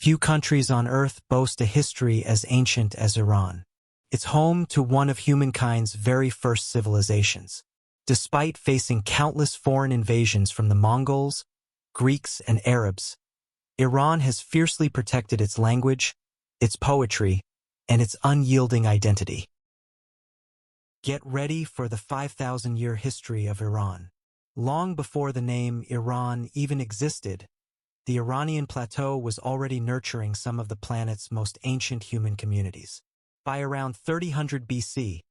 Few countries on Earth boast a history as ancient as Iran. It's home to one of humankind's very first civilizations. Despite facing countless foreign invasions from the Mongols, Greeks, and Arabs, Iran has fiercely protected its language, its poetry, and its unyielding identity. Get ready for the 5,000-year history of Iran. Long before the name Iran even existed, the Iranian plateau was already nurturing some of the planet's most ancient human communities. By around 3000 BC,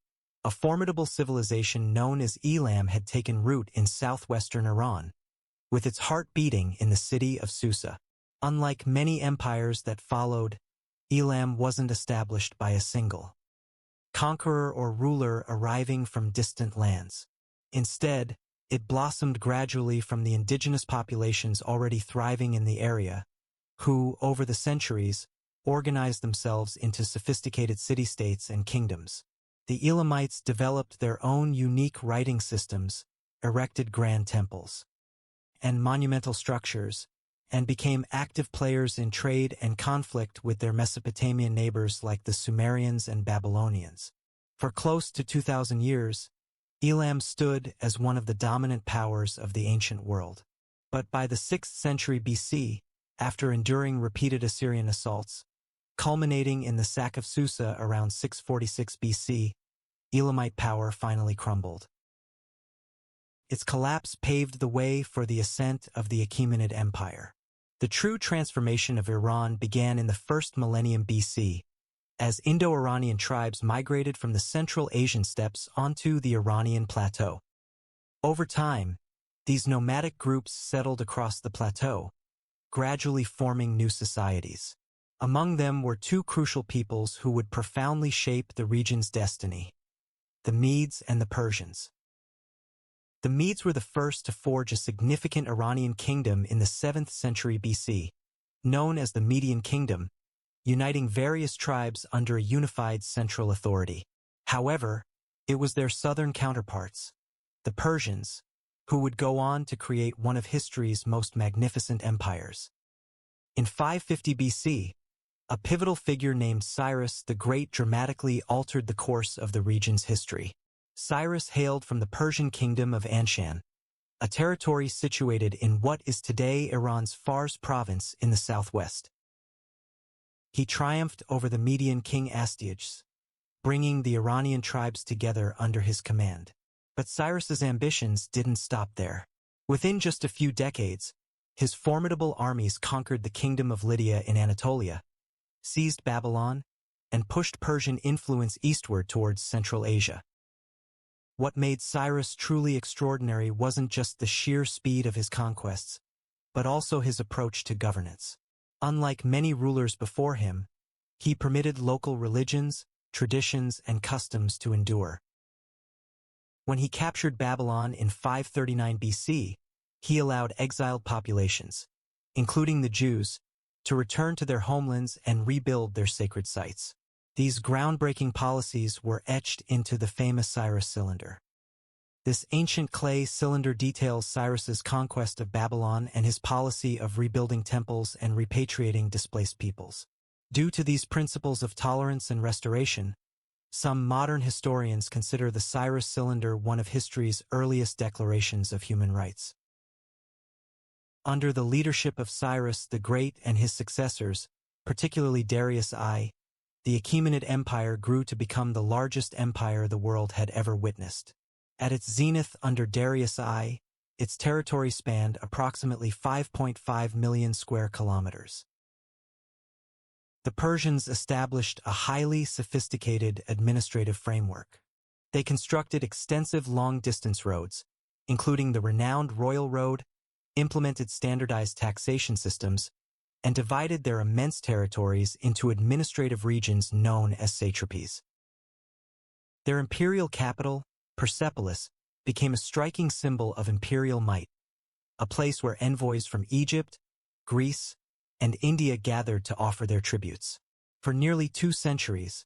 a formidable civilization known as Elam had taken root in southwestern Iran, with its heart beating in the city of Susa. Unlike many empires that followed, Elam wasn't established by a single conqueror or ruler arriving from distant lands. Instead, it blossomed gradually from the indigenous populations already thriving in the area, who, over the centuries, organized themselves into sophisticated city-states and kingdoms. The Elamites developed their own unique writing systems, erected grand temples and monumental structures, and became active players in trade and conflict with their Mesopotamian neighbors like the Sumerians and Babylonians. For close to 2,000 years, Elam stood as one of the dominant powers of the ancient world. But by the 6th century BC, after enduring repeated Assyrian assaults, culminating in the sack of Susa around 646 BC, Elamite power finally crumbled. Its collapse paved the way for the ascent of the Achaemenid Empire. The true transformation of Iran began in the first millennium BC, as Indo-Iranian tribes migrated from the Central Asian steppes onto the Iranian plateau. Over time, these nomadic groups settled across the plateau, gradually forming new societies. Among them were two crucial peoples who would profoundly shape the region's destiny: the Medes and the Persians. The Medes were the first to forge a significant Iranian kingdom in the 7th century BC, known as the Median Kingdom, uniting various tribes under a unified central authority. However, it was their southern counterparts, the Persians, who would go on to create one of history's most magnificent empires. In 550 BC, a pivotal figure named Cyrus the Great dramatically altered the course of the region's history. Cyrus hailed from the Persian kingdom of Anshan, a territory situated in what is today Iran's Fars province in the southwest. He triumphed over the Median king Astyages, bringing the Iranian tribes together under his command. But Cyrus's ambitions didn't stop there. Within just a few decades, his formidable armies conquered the kingdom of Lydia in Anatolia, seized Babylon, and pushed Persian influence eastward towards Central Asia. What made Cyrus truly extraordinary wasn't just the sheer speed of his conquests, but also his approach to governance. Unlike many rulers before him, he permitted local religions, traditions, and customs to endure. When he captured Babylon in 539 BC, he allowed exiled populations, including the Jews, to return to their homelands and rebuild their sacred sites. These groundbreaking policies were etched into the famous Cyrus cylinder. This ancient clay cylinder details Cyrus's conquest of Babylon and his policy of rebuilding temples and repatriating displaced peoples. Due to these principles of tolerance and restoration, some modern historians consider the Cyrus cylinder one of history's earliest declarations of human rights. Under the leadership of Cyrus the Great and his successors, particularly Darius I, the Achaemenid Empire grew to become the largest empire the world had ever witnessed. At its zenith under Darius I, its territory spanned approximately 5.5 million square kilometers. The Persians established a highly sophisticated administrative framework. They constructed extensive long-distance roads, including the renowned Royal Road, implemented standardized taxation systems, and divided their immense territories into administrative regions known as satrapies. Their imperial capital, Persepolis, became a striking symbol of imperial might, a place where envoys from Egypt, Greece, and India gathered to offer their tributes. For nearly 2 centuries,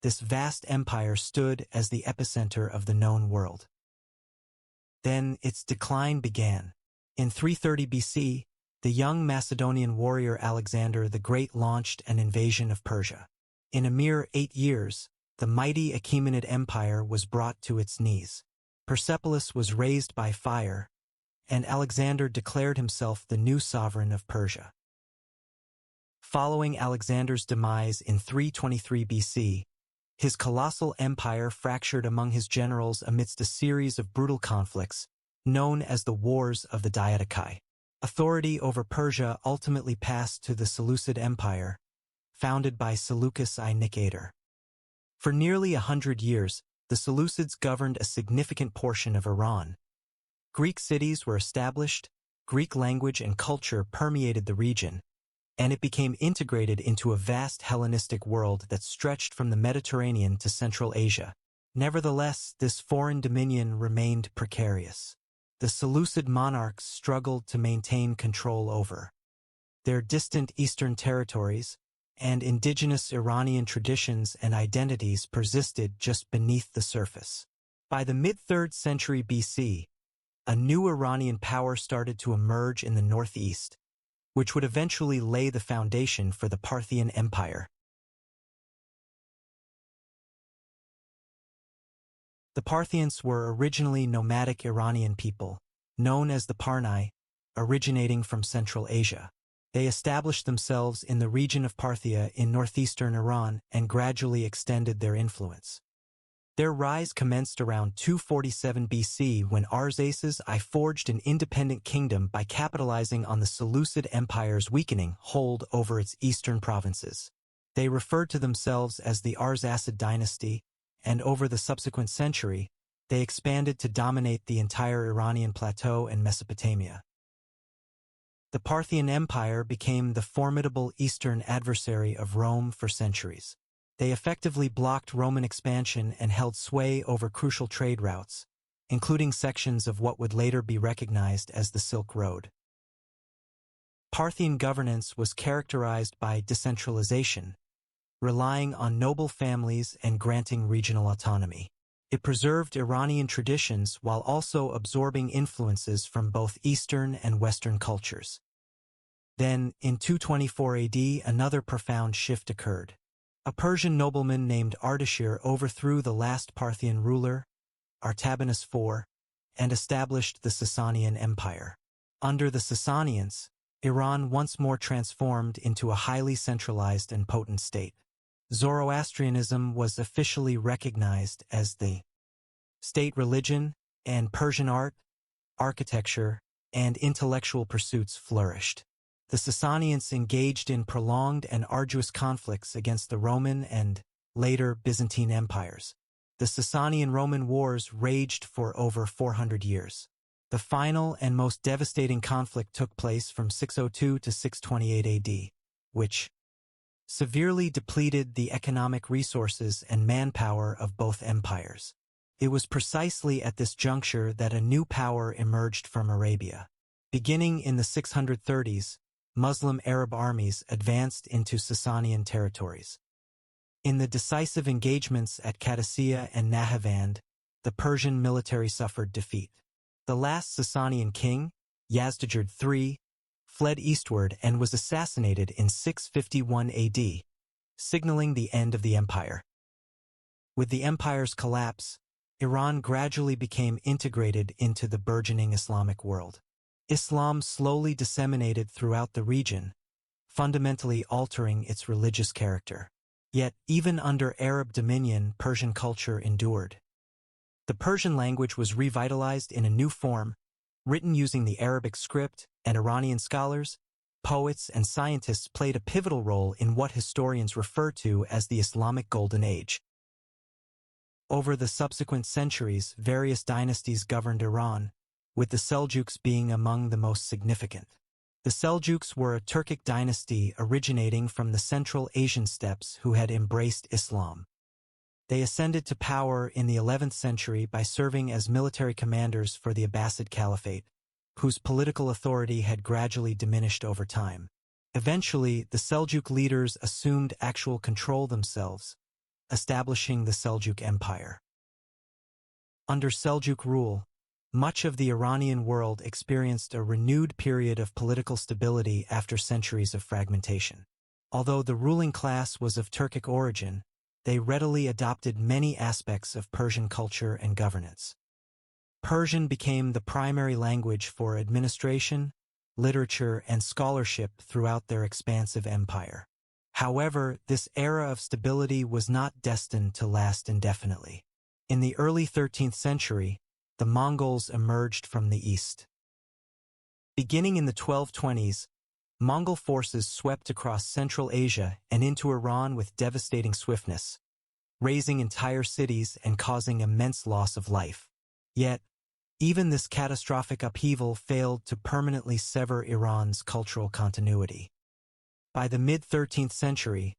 this vast empire stood as the epicenter of the known world. Then its decline began. In 330 BC, the young Macedonian warrior Alexander the Great launched an invasion of Persia. In a mere 8 years, the mighty Achaemenid Empire was brought to its knees. Persepolis was razed by fire, and Alexander declared himself the new sovereign of Persia. Following Alexander's demise in 323 BC, his colossal empire fractured among his generals amidst a series of brutal conflicts, known as the Wars of the Diadochi. Authority over Persia ultimately passed to the Seleucid Empire, founded by Seleucus I Nicator. For nearly 100 years, the Seleucids governed a significant portion of Iran. Greek cities were established, Greek language and culture permeated the region, and it became integrated into a vast Hellenistic world that stretched from the Mediterranean to Central Asia. Nevertheless, this foreign dominion remained precarious. The Seleucid monarchs struggled to maintain control over their distant eastern territories, and indigenous Iranian traditions and identities persisted just beneath the surface. By the mid-3rd century BC, a new Iranian power started to emerge in the northeast, which would eventually lay the foundation for the Parthian Empire. The Parthians were originally nomadic Iranian people, known as the Parnai, originating from Central Asia. They established themselves in the region of Parthia in northeastern Iran and gradually extended their influence. Their rise commenced around 247 BC when Arsaces I forged an independent kingdom by capitalizing on the Seleucid Empire's weakening hold over its eastern provinces. They referred to themselves as the Arsacid dynasty, and over the subsequent century, they expanded to dominate the entire Iranian plateau and Mesopotamia. The Parthian Empire became the formidable eastern adversary of Rome for centuries. They effectively blocked Roman expansion and held sway over crucial trade routes, including sections of what would later be recognized as the Silk Road. Parthian governance was characterized by decentralization, relying on noble families and granting regional autonomy. It preserved Iranian traditions while also absorbing influences from both Eastern and Western cultures. Then, in 224 AD, another profound shift occurred. A Persian nobleman named Ardashir overthrew the last Parthian ruler, Artabanus IV, and established the Sasanian Empire. Under the Sasanians, Iran once more transformed into a highly centralized and potent state. Zoroastrianism was officially recognized as the state religion, and Persian art, architecture, and intellectual pursuits flourished. The Sasanians engaged in prolonged and arduous conflicts against the Roman and, later, Byzantine empires. The Sasanian-Roman Wars raged for over 400 years. The final and most devastating conflict took place from 602 to 628 AD, which severely depleted the economic resources and manpower of both empires. It was precisely at this juncture that a new power emerged from Arabia. Beginning in the 630s, Muslim Arab armies advanced into Sasanian territories. In the decisive engagements at Qadisiyah and Nahavand, the Persian military suffered defeat. The last Sasanian king, Yazdijerd III, fled eastward and was assassinated in 651 AD, signaling the end of the empire. With the empire's collapse, Iran gradually became integrated into the burgeoning Islamic world. Islam slowly disseminated throughout the region, fundamentally altering its religious character. Yet, even under Arab dominion, Persian culture endured. The Persian language was revitalized in a new form, written using the Arabic script, and Iranian scholars, poets, and scientists played a pivotal role in what historians refer to as the Islamic Golden Age. Over the subsequent centuries, various dynasties governed Iran, with the Seljuks being among the most significant. The Seljuks were a Turkic dynasty originating from the Central Asian steppes who had embraced Islam. They ascended to power in the 11th century by serving as military commanders for the Abbasid Caliphate, whose political authority had gradually diminished over time. Eventually, the Seljuk leaders assumed actual control themselves, establishing the Seljuk Empire. Under Seljuk rule, much of the Iranian world experienced a renewed period of political stability after centuries of fragmentation. Although the ruling class was of Turkic origin, they readily adopted many aspects of Persian culture and governance. Persian became the primary language for administration, literature, and scholarship throughout their expansive empire. However, this era of stability was not destined to last indefinitely. In the early 13th century, the Mongols emerged from the east. Beginning in the 1220s, Mongol forces swept across Central Asia and into Iran with devastating swiftness, razing entire cities and causing immense loss of life. Yet, even this catastrophic upheaval failed to permanently sever Iran's cultural continuity. By the mid-13th century,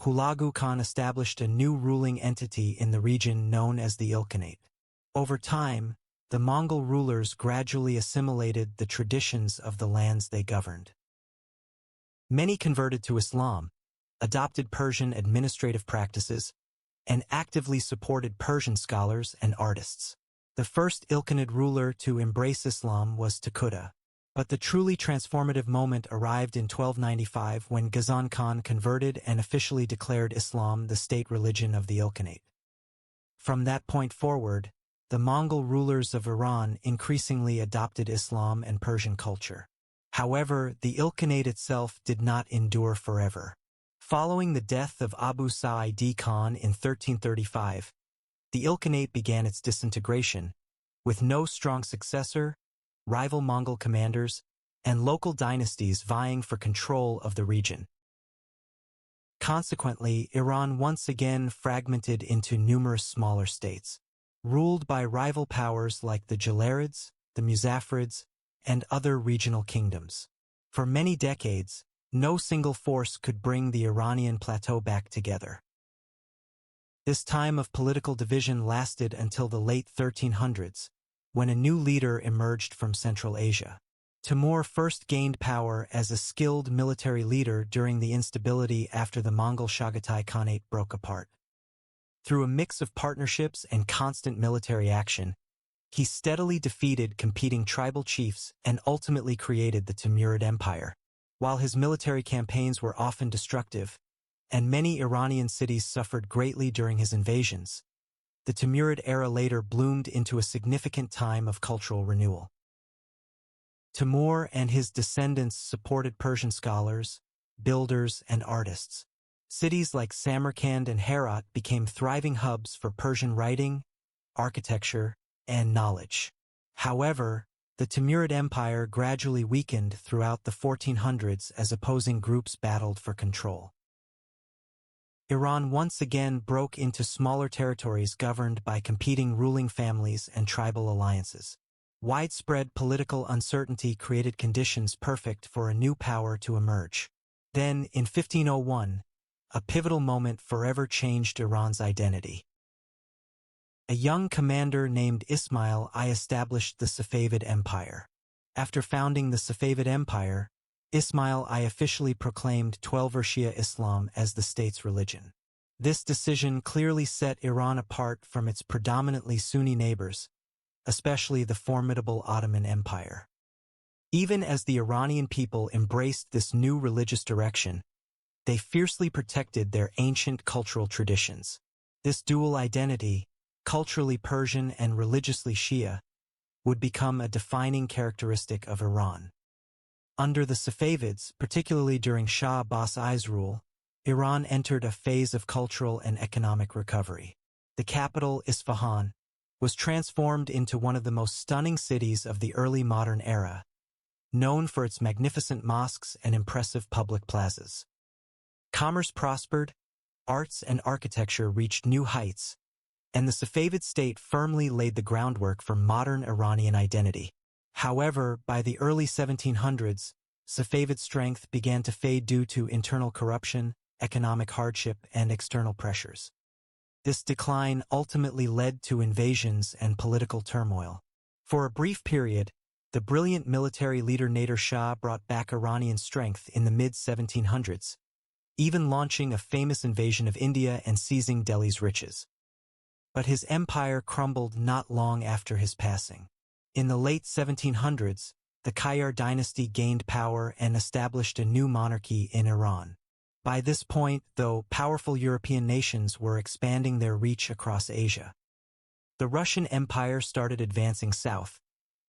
Hulagu Khan established a new ruling entity in the region known as the Ilkhanate. Over time, the Mongol rulers gradually assimilated the traditions of the lands they governed. Many converted to Islam, adopted Persian administrative practices, and actively supported Persian scholars and artists. The first Ilkhanid ruler to embrace Islam was Takuta, but the truly transformative moment arrived in 1295 when Ghazan Khan converted and officially declared Islam the state religion of the Ilkhanate. From that point forward, the Mongol rulers of Iran increasingly adopted Islam and Persian culture. However, the Ilkhanate itself did not endure forever. Following the death of Abu Sa'id Khan in 1335, the Ilkhanate began its disintegration, with no strong successor, rival Mongol commanders, and local dynasties vying for control of the region. Consequently, Iran once again fragmented into numerous smaller states, ruled by rival powers like the Jalarids, the Muzaffarids, and other regional kingdoms. For many decades, no single force could bring the Iranian plateau back together. This time of political division lasted until the late 1300s, when a new leader emerged from Central Asia. Timur first gained power as a skilled military leader during the instability after the Mongol Chagatai Khanate broke apart. Through a mix of partnerships and constant military action, he steadily defeated competing tribal chiefs and ultimately created the Timurid Empire. While his military campaigns were often destructive, and many Iranian cities suffered greatly during his invasions, the Timurid era later bloomed into a significant time of cultural renewal. Timur and his descendants supported Persian scholars, builders, and artists. Cities like Samarkand and Herat became thriving hubs for Persian writing, architecture, and knowledge. However, the Timurid Empire gradually weakened throughout the 1400s as opposing groups battled for control. Iran once again broke into smaller territories governed by competing ruling families and tribal alliances. Widespread political uncertainty created conditions perfect for a new power to emerge. Then, in 1501, a pivotal moment forever changed Iran's identity. A young commander named Ismail I established the Safavid Empire. After founding the Safavid Empire, Ismail I officially proclaimed Twelver Shia Islam as the state's religion. This decision clearly set Iran apart from its predominantly Sunni neighbors, especially the formidable Ottoman Empire. Even as the Iranian people embraced this new religious direction, they fiercely protected their ancient cultural traditions. This dual identity, culturally Persian and religiously Shia, would become a defining characteristic of Iran. Under the Safavids, particularly during Shah Abbas I's rule, Iran entered a phase of cultural and economic recovery. The capital, Isfahan, was transformed into one of the most stunning cities of the early modern era, known for its magnificent mosques and impressive public plazas. Commerce prospered, arts and architecture reached new heights, and the Safavid state firmly laid the groundwork for modern Iranian identity. However, by the early 1700s, Safavid strength began to fade due to internal corruption, economic hardship, and external pressures. This decline ultimately led to invasions and political turmoil. For a brief period, the brilliant military leader Nader Shah brought back Iranian strength in the mid-1700s, even launching a famous invasion of India and seizing Delhi's riches. But his empire crumbled not long after his passing. In the late 1700s, the Qajar dynasty gained power and established a new monarchy in Iran. By this point, though, powerful European nations were expanding their reach across Asia. The Russian Empire started advancing south,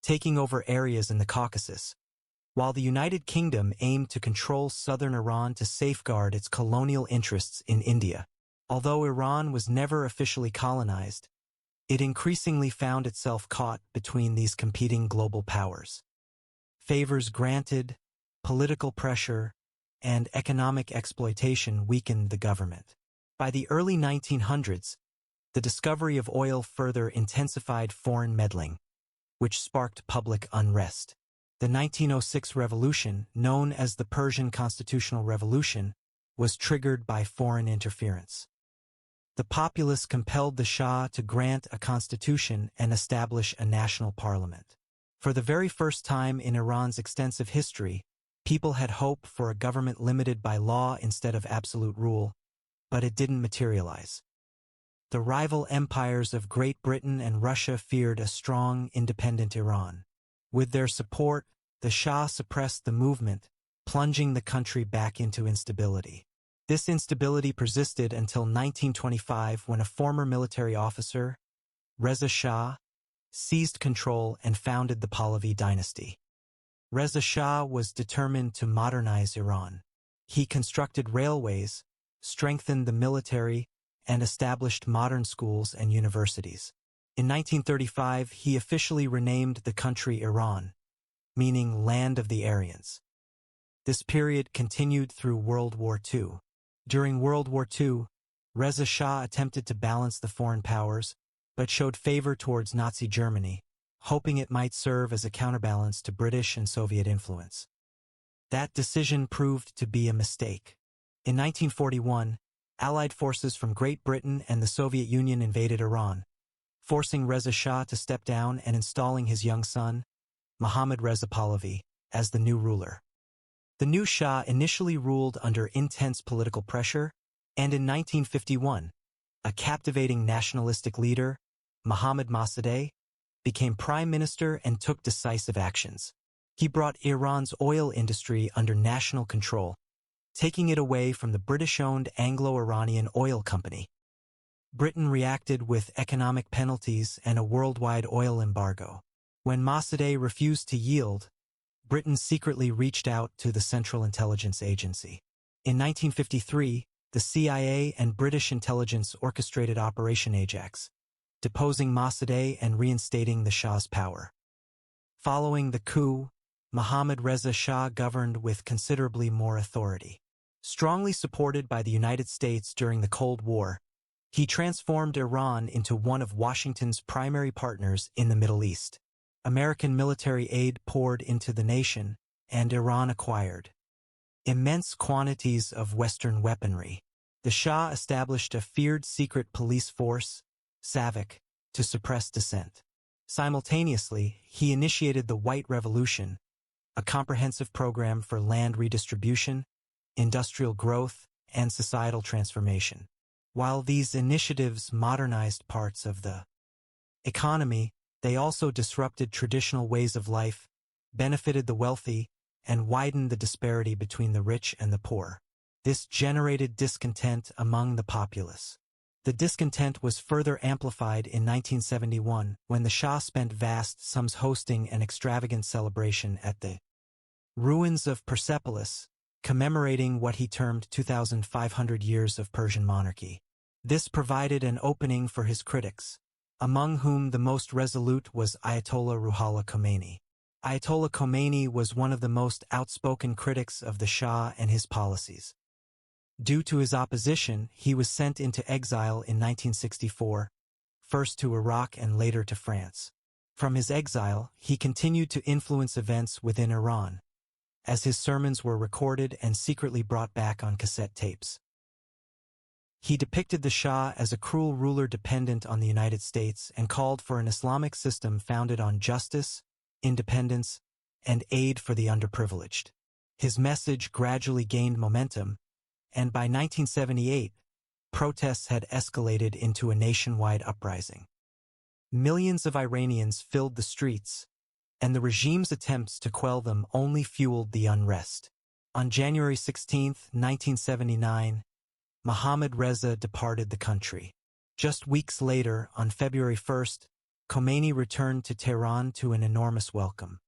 taking over areas in the Caucasus, while the United Kingdom aimed to control southern Iran to safeguard its colonial interests in India. Although Iran was never officially colonized, it increasingly found itself caught between these competing global powers. Favors granted, political pressure, and economic exploitation weakened the government. By the early 1900s, the discovery of oil further intensified foreign meddling, which sparked public unrest. The 1906 revolution, known as the Persian Constitutional Revolution, was triggered by foreign interference. The populace compelled the Shah to grant a constitution and establish a national parliament. For the very first time in Iran's extensive history, people had hope for a government limited by law instead of absolute rule, but it didn't materialize. The rival empires of Great Britain and Russia feared a strong, independent Iran. With their support, the Shah suppressed the movement, plunging the country back into instability. This instability persisted until 1925 when a former military officer, Reza Shah, seized control and founded the Pahlavi dynasty. Reza Shah was determined to modernize Iran. He constructed railways, strengthened the military, and established modern schools and universities. In 1935, he officially renamed the country Iran, meaning Land of the Aryans. This period continued through World War II. During World War II, Reza Shah attempted to balance the foreign powers, but showed favor towards Nazi Germany, hoping it might serve as a counterbalance to British and Soviet influence. That decision proved to be a mistake. In 1941, Allied forces from Great Britain and the Soviet Union invaded Iran, forcing Reza Shah to step down and installing his young son, Mohammad Reza Pahlavi, as the new ruler. The new Shah initially ruled under intense political pressure, and in 1951, a captivating nationalistic leader, Mohammad Mossadegh, became prime minister and took decisive actions. He brought Iran's oil industry under national control, taking it away from the British-owned Anglo-Iranian Oil Company. Britain reacted with economic penalties and a worldwide oil embargo. When Mossadegh refused to yield, Britain secretly reached out to the Central Intelligence Agency. In 1953, the CIA and British intelligence orchestrated Operation Ajax, deposing Mossadegh and reinstating the Shah's power. Following the coup, Mohammad Reza Shah governed with considerably more authority. Strongly supported by the United States during the Cold War, he transformed Iran into one of Washington's primary partners in the Middle East. American military aid poured into the nation, and Iran acquired immense quantities of Western weaponry. The Shah established a feared secret police force, SAVAK, to suppress dissent. Simultaneously, he initiated the White Revolution, a comprehensive program for land redistribution, industrial growth, and societal transformation. While these initiatives modernized parts of the economy, they also disrupted traditional ways of life, benefited the wealthy, and widened the disparity between the rich and the poor. This generated discontent among the populace. The discontent was further amplified in 1971 when the Shah spent vast sums hosting an extravagant celebration at the ruins of Persepolis, commemorating what he termed 2,500 years of Persian monarchy. This provided an opening for his critics, among whom the most resolute was Ayatollah Ruhollah Khomeini. Ayatollah Khomeini was one of the most outspoken critics of the Shah and his policies. Due to his opposition, he was sent into exile in 1964, first to Iraq and later to France. From his exile, he continued to influence events within Iran, as his sermons were recorded and secretly brought back on cassette tapes. He depicted the Shah as a cruel ruler dependent on the United States and called for an Islamic system founded on justice, independence, and aid for the underprivileged. His message gradually gained momentum, and by 1978, protests had escalated into a nationwide uprising. Millions of Iranians filled the streets, and the regime's attempts to quell them only fueled the unrest. On January 16, 1979, Mohammad Reza departed the country. Just weeks later, on February 1st, Khomeini returned to Tehran to an enormous welcome.